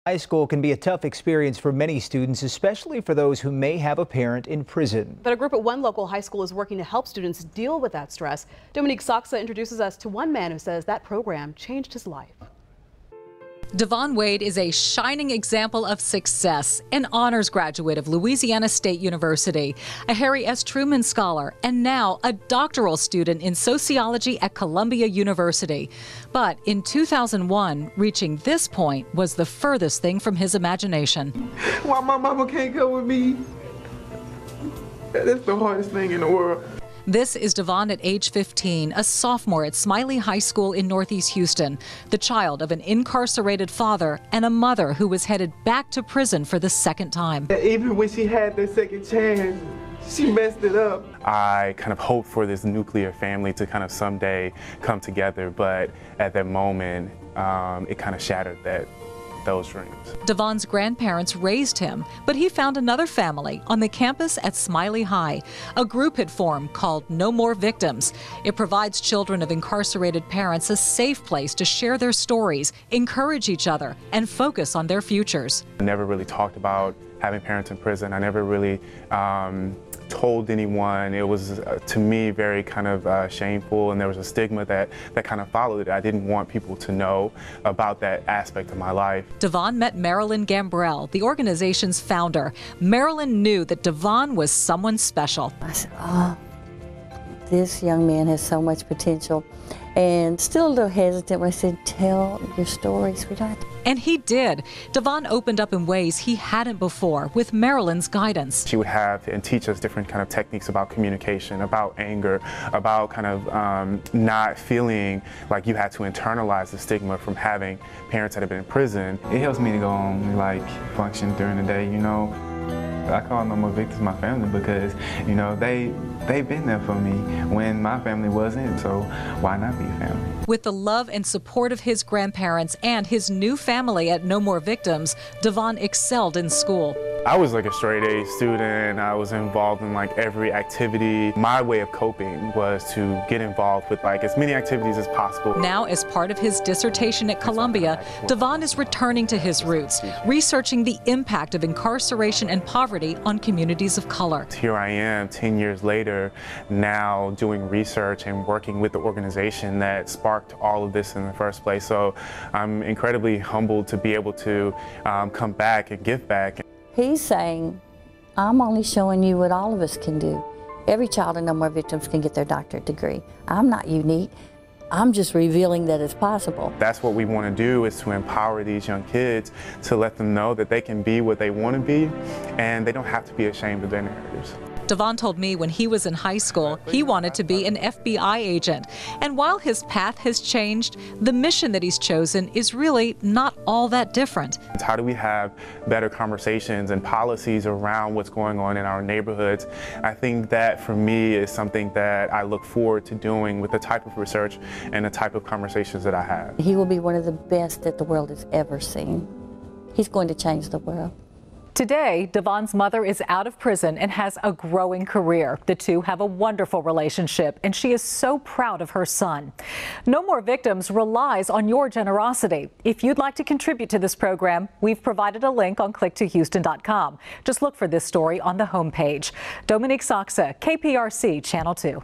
High school can be a tough experience for many students, especially for those who may have a parent in prison. But a group at one local high school is working to help students deal with that stress. Dominique Saxa introduces us to one man who says that program changed his life. Devon Wade is a shining example of success, an honors graduate of Louisiana State University, a Harry S. Truman scholar, and now a doctoral student in sociology at Columbia University. But in 2001, reaching this point was the furthest thing from his imagination. Why my mama can't go with me? That's the hardest thing in the world. This is Devon at age 15, a sophomore at Smiley High School in Northeast Houston, the child of an incarcerated father and a mother who was headed back to prison for the second time. Even when she had the second chance, she messed it up. I kind of hoped for this nuclear family to kind of someday come together, but at that moment, it kind of shattered those dreams. Devon's grandparents raised him, but he found another family on the campus at Smiley High. A group had formed called No More Victims. It provides children of incarcerated parents a safe place to share their stories, encourage each other, and focus on their futures. I never really talked about having parents in prison. I never really told anyone. It was, to me, very kind of shameful, and there was a stigma that kind of followed it. I didn't want people to know about that aspect of my life. Devon met Marilyn Gambrell, the organization's founder. Marilyn knew that Devon was someone special. I said, oh, this young man has so much potential. And still a little hesitant when I said, tell your story, sweetheart. And he did. Devon opened up in ways he hadn't before with Marilyn's guidance. She would have and teach us different kind of techniques about communication, about anger, about kind of not feeling like you had to internalize the stigma from having parents that have been in prison. It helps me to go on, like, function during the day, you know. I call No More Victims my family because, you know, they've been there for me when my family wasn't, so why not be family? With the love and support of his grandparents and his new family at No More Victims, Devon excelled in school. I was like a straight A student. I was involved in like every activity. My way of coping was to get involved with like as many activities as possible. Now, as part of his dissertation at Columbia, Devon is returning to his roots, researching the impact of incarceration and poverty on communities of color. Here I am 10 years later, now doing research and working with the organization that sparked all of this in the first place. So I'm incredibly humbled to be able to come back and give back. He's saying, I'm only showing you what all of us can do. Every child in No More Victims can get their doctorate degree. I'm not unique. I'm just revealing that it's possible. That's what we want to do, is to empower these young kids to let them know that they can be what they want to be and they don't have to be ashamed of their narratives. Devon told me when he was in high school, he wanted to be an FBI agent. And while his path has changed, the mission that he's chosen is really not all that different. How do we have better conversations and policies around what's going on in our neighborhoods? I think that for me is something that I look forward to doing with the type of research and the type of conversations that I have. He will be one of the best that the world has ever seen. He's going to change the world. Today, Devon's mother is out of prison and has a growing career. The two have a wonderful relationship, and she is so proud of her son. No More Victims relies on your generosity. If you'd like to contribute to this program, we've provided a link on click2houston.com. Just look for this story on the homepage. Dominique Saxa, KPRC Channel 2.